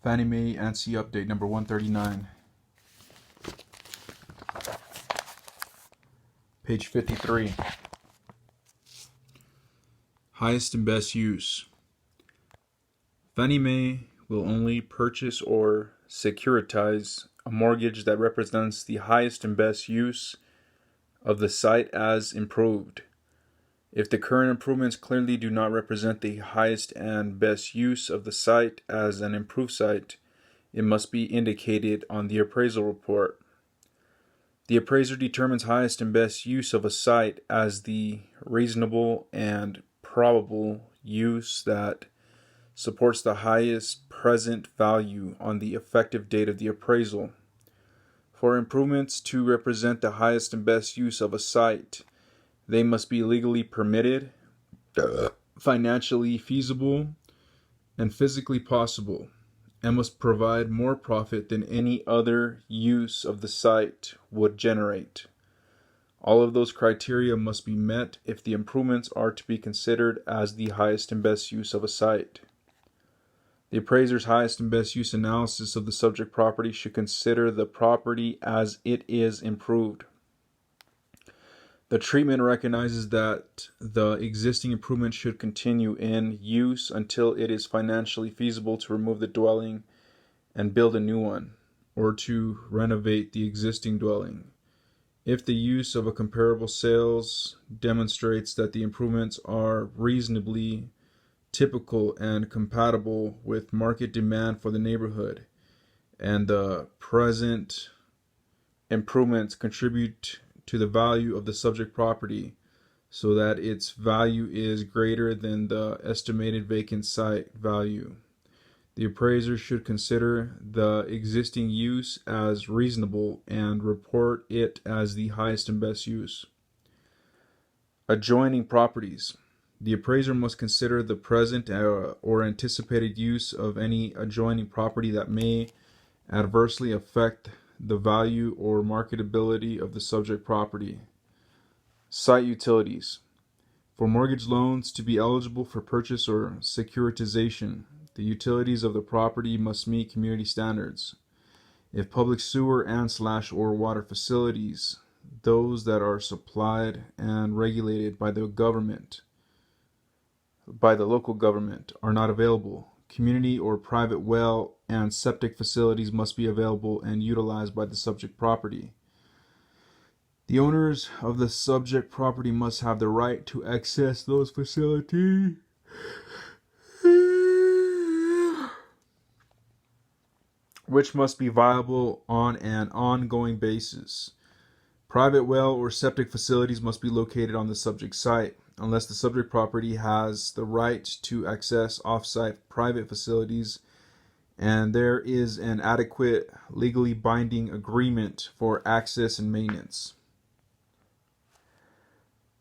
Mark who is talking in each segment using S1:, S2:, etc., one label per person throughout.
S1: Fannie Mae ANSI update number 139. Page 53. Highest and best use. Fannie Mae will only purchase or securitize a mortgage that represents the highest and best use of the site as improved. If the current improvements clearly do not represent the highest and best use of the site as an improved site, it must be indicated on the appraisal report. The appraiser determines highest and best use of a site as the reasonable and probable use that supports the highest present value on the effective date of the appraisal. For improvements to represent the highest and best use of a site, they must be legally permitted, financially feasible, and physically possible, and must provide more profit than any other use of the site would generate. All of those criteria must be met if the improvements are to be considered as the highest and best use of a site. The appraiser's highest and best use analysis of the subject property should consider the property as it is improved. The treatment recognizes that the existing improvement should continue in use until it is financially feasible to remove the dwelling and build a new one, or to renovate the existing dwelling. If the use of a comparable sales demonstrates that the improvements are reasonably typical and compatible with market demand for the neighborhood, and the present improvements contribute to the value of the subject property so that its value is greater than the estimated vacant site value, the appraiser should consider the existing use as reasonable and report it as the highest and best use. Adjoining properties. The appraiser must consider the present or anticipated use of any adjoining property that may adversely affect the value or marketability of the subject property. Site utilities. For mortgage loans to be eligible for purchase or securitization, the utilities of the property must meet community standards. If public sewer and/or water facilities, those that are supplied and regulated by the local government, are not available, community or private well and septic facilities must be available and utilized by the subject property. The owners of the subject property must have the right to access those facilities, which must be viable on an ongoing basis. Private well or septic facilities must be located on the subject site, unless the subject property has the right to access off-site private facilities and there is an adequate legally binding agreement for access and maintenance.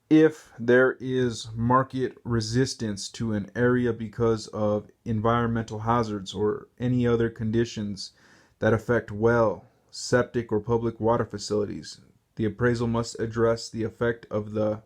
S1: If there is market resistance to an area because of environmental hazards or any other conditions that affect well, septic, or public water facilities, the appraisal must address the effect of the